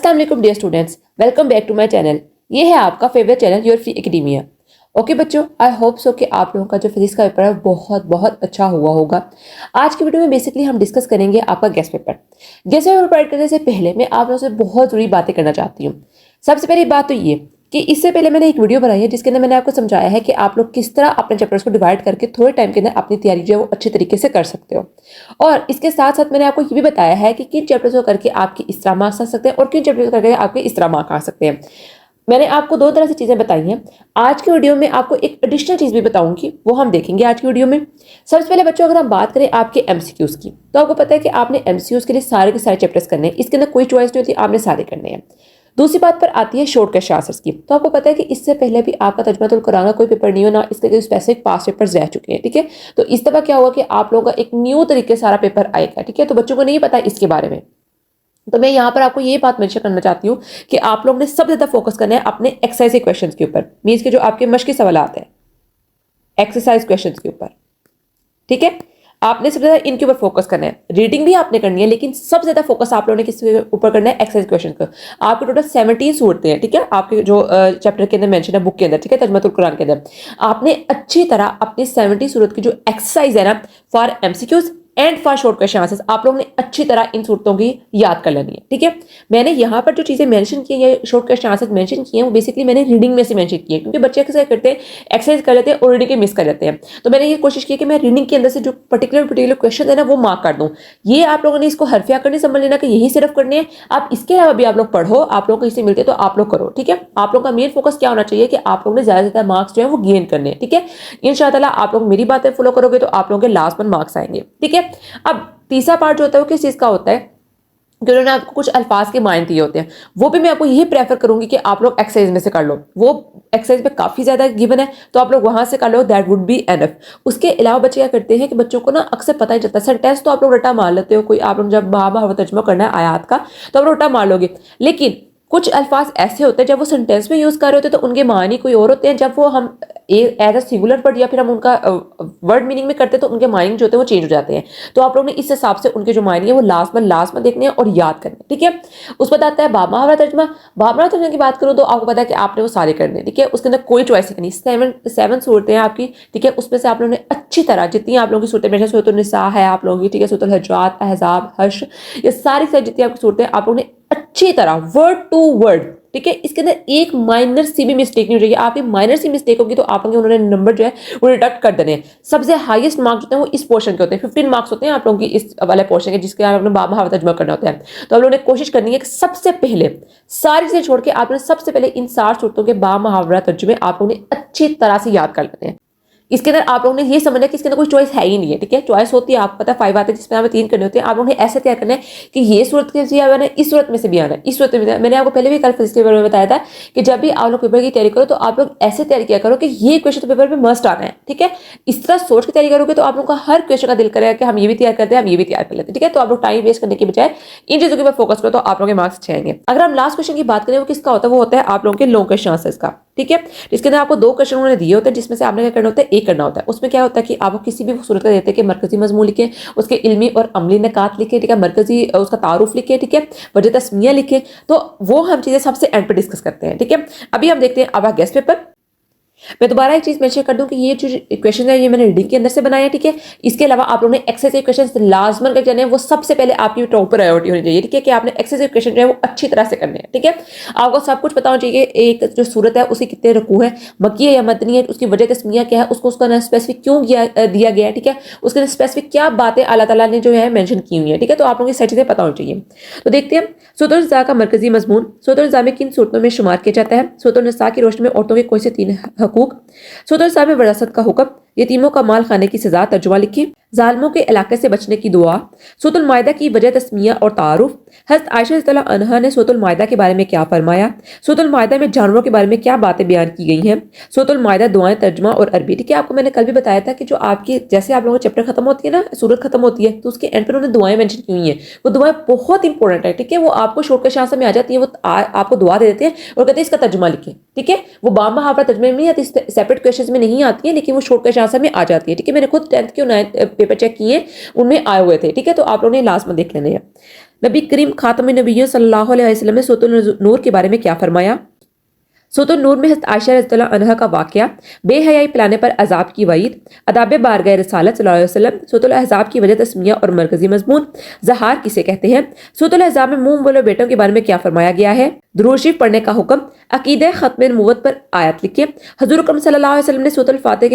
अस्सलाम वालेकुम dear students, welcome back to my channel. ये है आपका favourite channel your free academia. Okay बच्चों, आई होप सो कि आप लोगों का जो फिजिक्स का पेपर है बहुत बहुत अच्छा हुआ होगा। आज की वीडियो में बेसिकली हम डिस्कस करेंगे आपका guest paper. Guest paper provide करने से पहले मैं आप लोगों से बहुत ज़रूरी बातें करना चाहती हूँ। सबसे पहली बात तो ये कि इससे पहले मैंने एक वीडियो बनाई है जिसके अंदर मैंने आपको समझाया है कि आप लोग किस तरह अपने चैप्टर्स को डिवाइड करके थोड़े टाइम के अंदर अपनी तैयारी जो है वो अच्छे तरीके से कर सकते हो। और इसके साथ साथ मैंने आपको ये भी बताया है कि किन चैप्टर्स को करके आपके इस तरह मार्क्स आ सकते हैं और किन चैप्टर्स को करके आपके इस तरह मार्क्स आ सकते हैं। मैंने आपको दो तरह से चीज़ें बताई हैं। आज की वीडियो में आपको एक एडिशनल चीज़ भी बताऊंगी, वो हम देखेंगे आज की वीडियो में। सबसे पहले बच्चों, अगर हम बात करें आपके एमसीक्यूज़ की, तो आपको पता है कि आपने एमसीक्यूज़ के लिए सारे के सारे चैप्टर्स करने हैं। इसके अंदर कोई चॉइस नहीं होती, आपने सारे करने हैं। दूसरी बात पर आती है शॉर्ट क्वेश्चन आंसर्स की। तो आपको पता है कि इससे पहले भी आपका तर्जुमातुल कुरान का कोई पेपर नहीं हो, ना इसके कोई स्पेसिफिक पास पेपर्स रह चुके हैं। ठीक है, तो इस दफा क्या हुआ कि आप लोगों का एक न्यू तरीके सारा पेपर आएगा। ठीक है, तो बच्चों को नहीं पता इसके बारे में, तो मैं यहाँ पर आपको ये बात मेंशन करना चाहती हूँ कि आप लोग ने सबसे ज्यादा फोकस करना है अपने एक्सरसाइज के क्वेश्चंस के ऊपर, मीन्स के जो आपके मश्की सवाल आते हैं एक्सरसाइज क्वेश्चंस के ऊपर। ठीक है, आपने सबसे ज्यादा इनके ऊपर फोकस करना है। रीडिंग भी आपने करनी है, लेकिन सबसे ज्यादा फोकस आप लोगों ने किसके ऊपर करना है? एक्सरसाइज क्वेश्चन का। आपके टोटल 17 सूरतें हैं। ठीक है, आपके जो चैप्टर के अंदर मेंशन है बुक के अंदर, ठीक है, तर्जुमातुल कुरान के अंदर, आपने अच्छी तरह अपनी 70 सूरत की जो एक्सरसाइज है ना, for MCQs and for short question answers, आप लोगों ने अच्छी तरह इन सूरतों की याद कर लेनी है। ठीक है, मैंने यहाँ पर जो चीजें मेंशन की है, शॉर्ट क्वेश्चन आंसर्स मेंशन किए हैं, वो बेसिकली मैंने रीडिंग में से मेंशन किए हैं, क्योंकि बच्चे कैसे करते हैं, एक्सरसाइज कर लेते हैं और रीडिंग के मिस कर लेते हैं। तो मैंने ये कोशिश की कि मैं रीडिंग के अंदर से जो पर्टिकुलर क्वेश्चन है ना, वो मार्क कर दूं। ये आप लोगों ने इसको हरफिया करने समझ लेना कि यही सिर्फ करने हैं। आप इसके अलावा भी आप लोग पढ़ो, आप लोगों को इससे मिलते तो आप लोग करो। ठीक है, आप लोगों का मेन फोकस क्या होना चाहिए कि आप लोगों ने ज्यादा से ज्यादा मार्क्स जो है वो गेन करने। ठीक है, इंशाअल्लाह आप लोग मेरी बातें फॉलो करोगे तो आप लोगों के लास्ट में मार्क्स आएंगे। ठीक है, अब तीसरा पार्ट जो होता है वो किस चीज का होता है कि उन्होंने आपको कुछ अल्फाज के मायने दिए होते हैं, वो भी मैं आपको यही प्रेफर करूंगी कि आप लोग एक्सरसाइज में से कर लो। वो एक्सरसाइज में काफी ज्यादा गिवन है, तो आप लोग वहां से कर लो, दैट वुड बी एनफ। उसके अलावा बच्चे क्या करते हैं कि बच्चों को ना अक्सर पता ही चलता है, सेंटेंस तो आप लोग रटा मार लेते हो, कोई आप लोग जब बहावा तर्जुमा करना है आयात का तो आप लोग रटा मार लोगे, लेकिन कुछ अल्फाज ऐसे होते हैं जब वो सेंटेंस में यूज कर रहे होते हैं तो उनके मानी कोई और होते हैं। जब वो हम एज अ सिंगुलर वर्ड या फिर हम उनका वर्ड मीनिंग में करते हैं तो उनके माइनिंग जो होते हैं वो चेंज हो जाते हैं। तो आप लोग ने इस हिसाब से उनके जो मायने है वो लास्ट में देखने हैं और याद करने। ठीक है, उस पर आता है बाब मुहावरा तर्जुमा। बाब मुहावरा तर्जुमा की बात करूँ तो आपको पता है कि आपने वो सारे करने। ठीक है, उसके अंदर कोई चॉइस नहीं, सेवन सूरतें हैं आपकी। ठीक है, उसमें से आप लोगों ने अच्छी तरह जितनी आप लोगों की सूरतें में सूरत निसा है आप लोगों की, ठीक है, सूरत हुजरात, अहज़ाब, हश्र, ये सारी जितनी आपकी सूरतें आप लोगों ने अच्छी तरह वर्ड टू वर्ड, ठीक है, इसके अंदर एक माइनर सी भी मिस्टेक नहीं हो जाएगी। आपकी माइनर सी मिस्टेक होगी तो आप लोगों उन्होंने नंबर जो है वो डिडक्ट कर देने हैं। सबसे हाईएस्ट मार्क्स होते हैं वो इस पोर्शन के होते हैं, 15 मार्क्स होते हैं आप लोगों की इस वाले पोर्शन के, जिसके आपने बाब मुहावरा तर्जुमा करना होता है। तो आप लोगों ने कोशिश करनी है कि सबसे पहले सारी चीजें छोड़ के आपने सबसे पहले इन 60 सूरतों के बाब मुहावरा तर्जुमे आप लोगों ने अच्छी तरह से याद कर लेते हैं। इसके अंदर आप लोगों ने ये समझना है कि इसके अंदर कोई चॉइस है ही नहीं है। ठीक है, चॉइस होती है, आपको पता है 5 आते हैं जिसमें हमें 3 करने होते हैं। आप लोगों ने ऐसे तैयार करना है कि ये सूरत के आना है, इस सूरत में से भी आना है, इस सूरत में भी। मैंने आपको पहले भी कल फिजिक्स के पेपर में बताया था कि जब भी आप लोग पेपर की तैयारी करो तो आप लोग ऐसे तैयारी किया करो कि ये क्वेश्चन पेपर में मस्ट आना है। ठीक है, इस तरह सोच के तैयारी करोगे तो आप लोगों का हर क्वेश्चन का दिल करेगा कि हम ये भी तैयार करते हैं, हम ये भी तैयार कर लेते हैं। ठीक है, तो आप लोग टाइम वेस्ट करने के बजाय इन चीजों के ऊपर फोकस करो तो आप लोगों के मार्क्स अच्छे आएंगे। अगर हम लास्ट क्वेश्चन की बात करें वो किसका होता है, वो होता है आप लोगों के लॉन्ग क्वेश्चन आंसर्स का। ठीक है, इसके अंदर आपको 2 क्वेश्चन उन्होंने दिए होते हैं जिसमें से आपने क्या करना होता है, एक करना होता है। उसमें क्या होता है कि आपको किसी भी सूरत का देते हैं कि मरकजी मजमून लिखे, उसके इल्मी और अमली निकात लिखे, ठीक है, मरकजी उसका तारुफ लिखे, ठीक है, वजह तस्मिया लिखे। तो वो हम चीजें सबसे एंड पे डिस्कस करते हैं। ठीक है, अभी हम देखते हैं अब गेस्ट पेपर। मैं दोबारा एक चीज मेंशन कर दूं कि ये जो क्वेश्चन है ये मैंने रीडिंग के अंदर से बनाया है। ठीक है, इसके अलावा आप लोगों ने एक्सरसाइज क्वेश्चन लाजमन कर जाने हैं, वो सबसे पहले आपकी टॉप प्रायोरिटी होनी चाहिए। ठीक है, कि आपने एक्सरसाइज क्वेश्चन जो है वो अच्छी तरह से करने हैं। ठीक है, आपको सब कुछ पता होना चाहिए एक जो सूरत है उसके कितने रुकू है, मक्की है या मदनी है, उसकी वजह तस्मिया क्या है, उसको उसका स्पेसिफिक क्यों दिया गया है। ठीक है, उसके स्पेसिफिक क्या बातें अल्लाह ताला ने जो है मेंशन की हुई है। ठीक है, तो आप लोगों की सारी चीजें पता होनी चाहिए। तो देखते हैं सूरत निसा का मरकजी मजमून। सूरत निसा में किन सूरतों में शुमार किया जाता है? सूरत निसा की रोशनी में औरतों के कौन से 3 हकूक? सूरत निसा में विरासत का हुक्म, यतीमों का माल खाने की सजा, तर्जुमा लिखिए, जालिमों के इलाके से बचने की दुआ, सूरत मायदा की वजह तस्मिया और तारुफ, हज़रत आयशा रज़ियल्लाहु अन्हा ने सूरत मायदा के बारे में क्या फरमाया, सूरत मायदा में जानवरों के बारे में क्या बातें बयान की गई हैं, सूरत मायदा दुआएं, तर्जुमा और अरबी। ठीक है, आपको मैंने कल भी बताया था कि जो आपकी जैसे आप लोगों का चैप्टर खत्म होती है ना, सूरत खत्म होती है तो उसके एंड पर उन्होंने दुआएं मेंशन की हुई हैं। वो दुआएं बहुत इंपॉर्टेंट है। ठीक है, वो आपको शॉर्ट क्वेश्चन आंसर में आ जाती है, वो आपको दुआ दे देते हैं और कहते हैं इसका तर्जुमा लिखें। ठीक है, वो बाब मुहावरा तर्जुमे में नहीं आती, सेपरेट क्वेश्चन में नहीं आती है, लेकिन वो शॉर्ट क्वेश्चन आंसर में आ जाती है। ठीक है, मैंने खुद 10th के 9th पेपर चेक किए, उनमें आए हुए थे। ठीक है, तो आप लोगों ने लास्ट में देख लेने हैं। नबी करीम खातमुन नबिय्यीन सल्लल्लाहु अलैहि वसल्लम ने सूरत नूर के बारे में क्या फरमाया? सूरत नूर में हज़रत आयशा रज़ियल्लाहु अन्हा का वाक़या, बेहयाई पिलाने पर अज़ाब की वईद, अदाब बारगाह रिसालत सल्लल्लाहु अलैहि वसल्लम, सूरत अहज़ाब की वजह तस्मिया और मरकज़ी मज़मून, ज़हार किसे कहते हैं, सूरत अहज़ाब में मुंह बोले बेटों के बारे में क्या फरमाया गया है, दुरूद शरीफ पढ़ने का हुक्म, अकीदे ख़त्म नबुव्वत पर आयत लिखिए, हज़ूर अकरम सल्लल्लाहु अलैहि वसल्लम ने सूरत फतह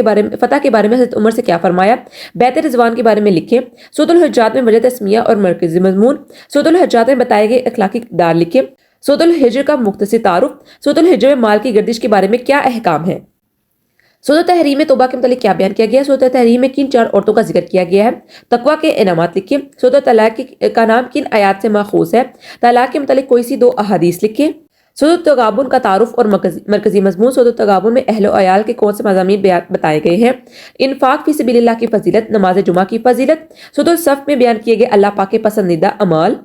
के बारे में हज़रत उमर से क्या फरमाया, बैत रिज़वान के बारे में लिखिए, सूरत हुज्जात में वजह तस्मिया और मरकज़ी मज़मून, सूरत हुज्जात में बताए गए अखलाकी किरदार लिखिए, सूरत हिज्र का मुख्तसर तारुफ, सूरत हिज्र में माल की गर्दिश के बारे में क्या अहकाम है, सूरत तहरीम में तौबा के मतलब क्या बयान किया गया, सूरत तहरीम में किन 4 औरतों का जिक्र किया गया है, तकवा के इनामात लिखिए, सूरत तलाक का नाम किन आयात से माखूज है, तलाक के मतलब कोई सी 2 अहादीस लिखिए, सूरत तगाबुन का तारुफ और मरकजी मजमून, सूरत तगाबुन में अहल अयाल के कौन से मज़ामीन बताए गए हैं, इन्फाक फी सबिलिल्लाह की फजीलत, नमाज जुमा की फजीलत, सूरत सफ में बयान किए गए अल्लाह पाक के पसंदीदा अमाल,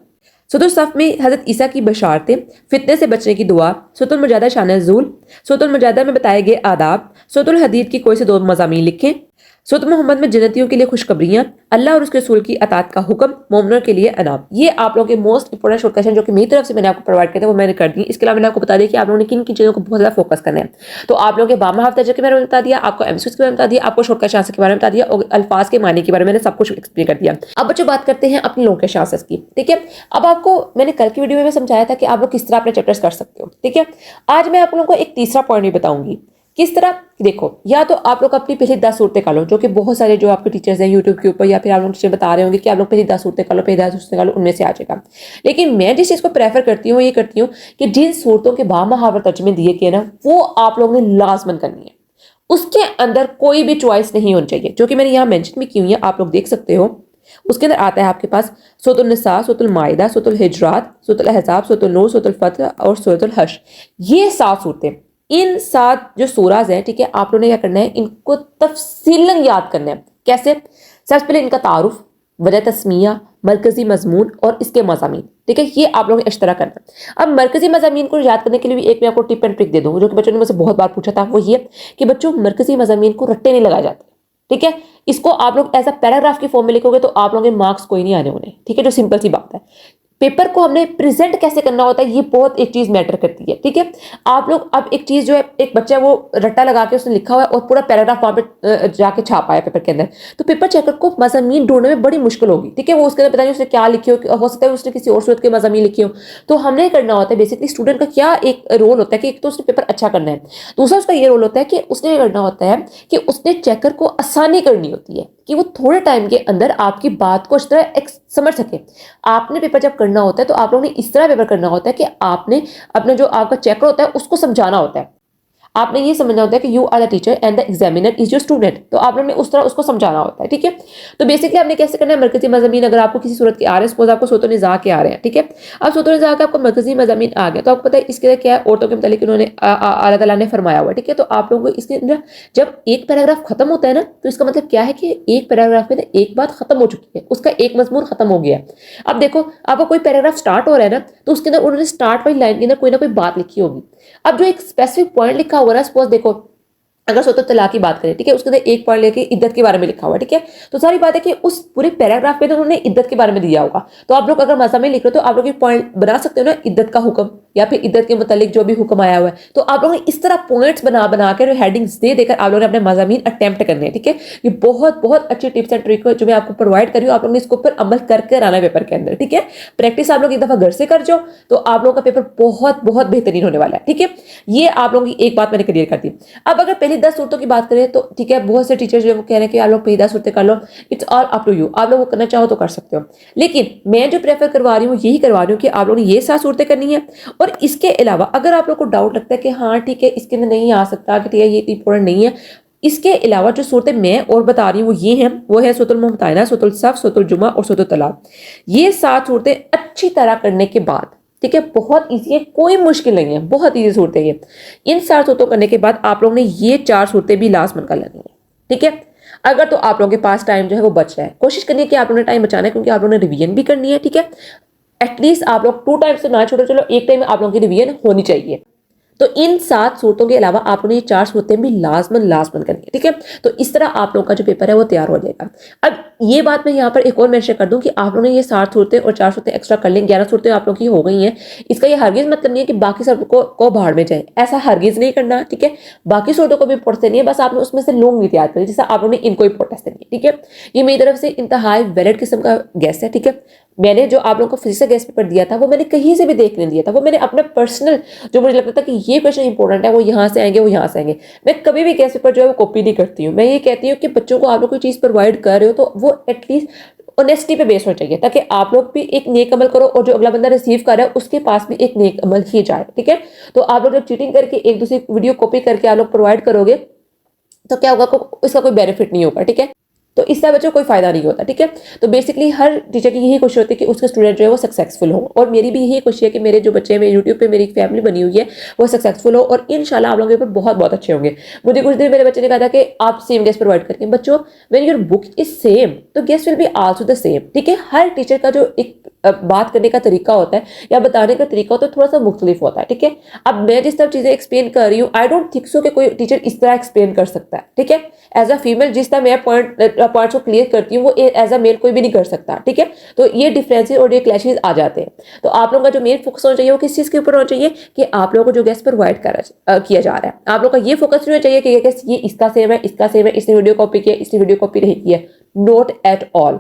सूरत सफ में हज़रत ईसा की बशारतें, फितने से बचने की दुआ, सूरत मुजादा शान ज़ूल, सूरत मुजादा में बताए गए आदाब, सूरत हदीद की कोई से 2 मज़ामीन लिखें, सूरत मोहम्मद में जन्नतियों के लिए खुशखबरियाँ, अल्लाह और उसके रसूल की अतात का हुक्म, मोमिनों के लिए अनाम। ये आप लोगों के मोस्ट इंपोर्टेंट शॉर्ट क्वेश्चन जो कि मेरी तरफ से मैंने आपको प्रोवाइड किए थे वो मैंने कर दी। इसके अलावा मैंने आपको बता दिया कि आप लोगों ने किन किन चीज़ों को बहुत ज़्यादा फोकस करना है। तो आप लोगों के बामा हाफ तर्जुमे के बारे में बता दिया, आपको एमसीक्यूज़ के बारे में बता दिया, आपको शॉर्ट क्वेश्चन के बारे में बता दिया और अल्फाज के मानी के बारे में मैंने सब कुछ एक्सप्लेन कर दिया। अब बच्चों बात करते हैं अपनी लोकेशन आंसर्स की। ठीक है, अब आपको मैंने कल की वीडियो में समझाया था कि आप लोग किस तरह अपने चैप्टर्स कर सकते हो। ठीक है, आज मैं आप लोगों को एक तीसरा पॉइंट भी बताऊंगी। किस तरह? देखो, या तो आप लोग अपनी पहली 10 सूरतें कर लो, जो कि बहुत सारे जो आपके टीचर्स हैं यूट्यूब के ऊपर या फिर आप लोग टीचर बता रहे होंगे कि आप लोग पहली 10 सूरतें कर लो, पहली 10 सूरतें कर लो, उनमें से आ जाएगा। लेकिन मैं जिस चीज़ को प्रेफर करती हूँ ये करती हूँ कि जिन सूरतों के बामुहावरा तर्जुमे दिए गए ना वो आप लोगों ने लाजमन करनी है, उसके अंदर कोई भी चॉइस नहीं होनी चाहिए, जो कि मैंने यहाँ मेंशन भी की हुई है, आप लोग देख सकते हो। उसके अंदर आता है आपके पास सूरत निसा, सूरत माइदा, सूरत हिजरात, सूरत अहज़ाब, सूरत नूर, सूरत फतह और सूरत हश्र। ये 7 सूरतें, इन 7 जो सूराज हैं, ठीक है, आप लोगों ने क्या करना है, इनको तफसीलन याद करना है। कैसे? सबसे पहले इनका तारुफ, वजह तस्मिया, मरकजी मजमून और इसके मज़ामीन। ठीक है, ये आप लोगों ने इश्तरा करना है। अब मरकजी मज़ामीन को याद करने के लिए भी एक मैं आपको टिप एंड ट्रिक दे दूँ, जो कि बच्चों ने मुझसे बहुत बार पूछा था। वो ये कि बच्चों मरकजी मज़ामीन को रट्टे नहीं लगाए जाते। ठीक है, इसको आप लोग एज अ पैराग्राफ की फॉर्म में लिखोगे तो आप लोगों के मार्क्स कोई नहीं आने उन्हें। ठीक है, जो सिंपल सी बात है। पेपर को हमने प्रेजेंट कैसे करना होता है ये बहुत एक चीज मैटर करती है। ठीक है, आप लोग अब एक चीज जो है, एक बच्चा वो रट्टा लगा के उसने लिखा हुआ है और पूरा पैराग्राफ वहां पे जाके छापा है पेपर के अंदर, तो पेपर चेकर को मज़ामीन ढूंढने में बड़ी मुश्किल होगी। ठीक है, वो उसके अंदर पता नहीं उसने क्या लिखी हो सकता है उसने किसी और सूरत के मज़ामीन लिखे हो। तो हमने करना होता है बेसिकली, स्टूडेंट का क्या एक रोल होता है कि एक तो उसने पेपर अच्छा करना है, दूसरा उसका ये रोल होता है कि उसने करना होता है कि उसने चेकर को आसानी करनी होती है कि वो थोड़े टाइम के अंदर आपकी बात को इस तरह समझ सके। आपने पेपर जब करना होता है तो आप लोगों ने इस तरह पेपर करना होता है कि आपने अपना जो आपका चेकर होता है उसको समझाना होता है। आपने ये समझना होता है कि you are the teacher and the examiner is your student, तो आप लोगों ने उस तरह उसको समझाना होता है। ठीक है, तो बेसिकली आपने कैसे करना है, मरकजी मज़ामीन अगर आपको किसी सूरत के आ रहे हैं, सपोज आपको सूरत निज़ा के आ रहे हैं। ठीक है, अब सूरत निज़ा के आपको मरकजी मज़ामीन आ गया तो आपको पता है इसके क्या है, औरतों के मतलब उन्होंने अल्लाह ताला ने फरमाया हुआ। ठीक है, तो आप लोगों को इसके अंदर जब एक पैराग्राफ खत्म होता है ना तो इसका मतलब क्या है कि एक पैराग्राफ में एक बात खत्म हो चुकी है, उसका एक मजमून खत्म हो गया है। अब देखो, आपका कोई पैराग्राफ स्टार्ट हो रहा है ना तो उसके अंदर उन्होंने स्टार्ट वाली लाइन के अंदर कोई ना कोई बात लिखी होगी। अब जो एक स्पेसिफिक पॉइंट लिखा होगा ना, सपोज देखो अगर सूरत तलाक की बात करें, ठीक है, उसके अंदर एक पॉइंट लेके इद्दत के बारे में लिखा हुआ है। ठीक है, तो सारी बात है कि उस पूरे पैराग्राफ में तो उन्होंने इद्दत के बारे में दिया होगा। तो आप लोग अगर मज़ामीन लिख रहे हो तो आप लोग एक पॉइंट बना सकते हो ना, इद्दत का हुक्म या फिर इद्दत के मुतालिक जो भी हुक्म आया हुआ है, तो आप लोगों ने इस तरह पॉइंट्स बना कर हेडिंग्स दे देकर आप लोगों ने अपने मज़ामीन अटेम्प्ट करने हैं। ठीक है, ये बहुत बहुत अच्छी टिप्स एंड ट्रिक जो मैं आपको प्रोवाइड कर रही हूँ, आप लोगों ने इसके ऊपर अमल करके आना है पेपर के अंदर। ठीक है, प्रैक्टिस आप लोग एक दफा घर से कर जाओ तो आप लोगों का पेपर बहुत बहुत बेहतरीन होने वाला है। ठीक है, ये आप लोगों की एक बात मैंने क्लियर कर दी। अब अगर पहली 10 सूरतों की बात करें तो ठीक है, बहुत से टीचर्स जो कह रहे हैं कि आप लोग पहली 10 सूरतें कर लो, it's all up to you, आप लोग करना चाहो तो कर सकते हो। लेकिन मैं जो प्रेफर करवा रही हूँ यही करवा रही हूँ कि आप लोगों ने ये 7 सूरतें करनी है। और इसके अलावा अगर आप लोग को डाउट लगता है कि हाँ ठीक है इसके अंदर नहीं आ सकता, कि ठीक है ये इंपॉर्टेंट नहीं है, इसके अलावा जो सूरतें मैं और बता रही हूँ वो ये हैं, वो है सूरत मुमताहिना, सूरत सफ, सूरत जुमा और सूरत तलाक। ये 7 सूरतें अच्छी तरह करने के बाद, ठीक है, बहुत इजी है, कोई मुश्किल नहीं है, बहुत इजी सूरतें ये। इन 7 सूरतों करने के बाद आप लोगों ने ये 4 सूरतें भी लाजमन कर लेनी है। ठीक है, अगर तो आप लोगों के पास टाइम जो है वो बच रहा है, कोशिश करनी है कि आप लोगों ने टाइम बचाना है, क्योंकि आप लोगों ने रिवीजन भी करनी है। ठीक है, एटलीस्ट आप लोग 2 टाइम से ना छोड़ो, चलो एक टाइम में आप लोगों की रिवीजन होनी चाहिए। تو ان 7 صورتوں کے علاوہ آپ نے یہ 4 صورتیں بھی لازمن کرنی ہے. ٹھیک ہے, تو اس طرح آپ لوگوں کا جو پیپر ہے وہ تیار ہو جائے گا. اب یہ بات میں یہاں پر ایک اور مینشن کر دوں کہ آپ لوگوں نے یہ 7 صورتیں اور 4 صورتیں ایکسٹرا کر لیں, 11 صورتیں آپ لوگوں کی ہو گئی ہیں. اس کا یہ ہرگز مطلب نہیں ہے کہ باقی سب کو بھاڑ میں جائے, ایسا ہرگز نہیں کرنا. ٹھیک ہے, باقی صورتوں کو بھی پڑھتے نہیں ہے, بس آپ نے اس میں سے لونگ تیار کریں جیسا آپ لوگوں نے ان کو ہی پروٹیسٹ کرنی ہے. ٹھیک ہے, یہ میری طرف سے انتہائی ویلڈ قسم کا گیس ہے. ٹھیک ہے, میں نے جو آپ لوگوں کو فزکس کا گیس پیپر دیا تھا وہ میں نے کہیں سے بھی دیکھنے دیا تھا, وہ میں نے اپنا پرسنل جو مجھے لگتا تھا کہ یہ کویشچن امپورٹنٹ ہے وہ یہاں سے آئیں گے, وہ یہاں سے آئیں گے. میں کبھی بھی گیس پیپر جو ہے وہ کاپی نہیں کرتی ہوں. میں یہ کہتی ہوں کہ بچوں کو آپ لوگ کوئی چیز پرووائڈ کر رہے ہو تو وہ ایٹ لیسٹ اونیسٹی پہ بیس ہونا چاہیے, تاکہ آپ لوگ بھی ایک نیک عمل کرو اور جو اگلا بندہ ریسیو کر رہا ہے اس کے پاس بھی ایک نیک عمل ہی جائے. ٹھیک ہے, تو آپ لوگ جب چیٹنگ کر کے ایک دوسری ویڈیو کاپی کر کے آپ لوگ پرووائڈ کرو گے تو کیا ہوگا, اس کا کوئی بینیفٹ نہیں ہوگا. ٹھیک ہے, تو اس سے بچوں کو کوئی فائدہ نہیں ہوتا. ٹھیک ہے, تو بیسکلی ہر ٹیچر کی یہی کوشش ہوتی ہے کہ اس کے اسٹوڈنٹ جو ہے وہ سکسیسفل ہو, اور میری بھی یہی کوشش ہے کہ میرے جو بچے ہیں, میرے یوٹیوب پہ میری ایک فیملی بنی ہوئی ہے, وہ سکسیسفل ہو, اور انشاءاللہ آپ لوگوں کے اوپر بہت بہت اچھے ہوں گے. مجھے کچھ دن میرے بچے نے کہا تھا کہ آپ سیم گیس پرووائڈ کریں. بچوں, when your book is same تو guess will be also the same. ٹھیک ہے, ہر ٹیچر کا جو ایک بات کرنے کا طریقہ ہوتا ہے یا بتانے کا طریقہ ہوتا ہے تھوڑا سا مختلف ہوتا ہے. ٹھیک ہے, اب میں جس طرح چیزیں ایکسپلین کر رہی ہوں, آئی ڈونٹ تھنک سو کہ کوئی ٹیچر اس طرح ایکسپلین کر سکتا ہے. ٹھیک ہے, ایز اے فیمیل جس طرح میں پوائنٹس کو کلیئر کرتی ہوں وہ ایز اے میل کوئی بھی نہیں کر سکتا. ٹھیک ہے, تو یہ ڈفرینسز اور یہ کلیشز آ جاتے ہیں. تو آپ لوگوں کا جو مین فوکس ہونا چاہیے وہ کس چیز کے اوپر ہونا چاہیے کہ آپ لوگوں کو جو گیس پرووائڈ کیا جا رہا ہے, آپ لوگوں کا یہ فوکس نہیں ہونا چاہیے کہ یہ اس کا سیم ہے, اس کا سیم ہے, اس نے ویڈیو کاپی کیا, اس نے ویڈیو کاپی نہیں کی ہے. Not at all.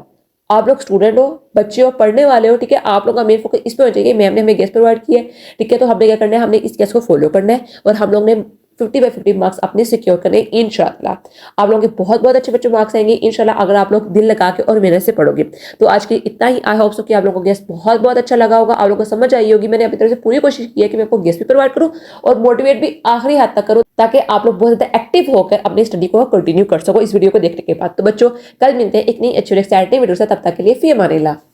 آپ لوگ اسٹوڈنٹ ہو, بچے ہو, پڑھنے والے ہو. ٹھیک ہے, آپ لوگ کا مین فوکس اس پہ ہونا چاہیے کہ میم نے ہمیں گیس پرووائڈ کی ہے. ٹھیک ہے, تو ہم نے کیا کرنا ہے, ہم نے اس گیس کو فالو کرنا ہے اور ہم لوگ نے 50/50 مارکس اپنے سیکیور کرنے انشاءاللہ. آپ لوگوں کے بہت بہت اچھے بچوں مارکس آئیں گے انشاءاللہ اگر آپ لوگ دل لگا کے اور محنت سے پڑھو گے. تو آج کی اتنا ہی. آئی ہوپ سو کہ آپ لوگوں کو گیس بہت بہت اچھا لگا ہوگا, آپ لوگوں کو سمجھ آئی ہوگی. میں نے اپنی طرف سے پوری کوشش کی ہے کہ میں آپ کو گیس بھی پرووائڈ کروں اور موٹیویٹ بھی آخری حد تک کروں, تاکہ آپ لوگ بہت زیادہ ایکٹیو ہو کر اپنی اسٹڈی کو کنٹینیو کر سکو اس ویڈیو کو دیکھنے کے بعد. تو بچوں, کل ملتے ہیں ایک نئی اچھی اور ایکسائٹنگ ویڈیو سے, تب تک کے لیے فی امان اللہ.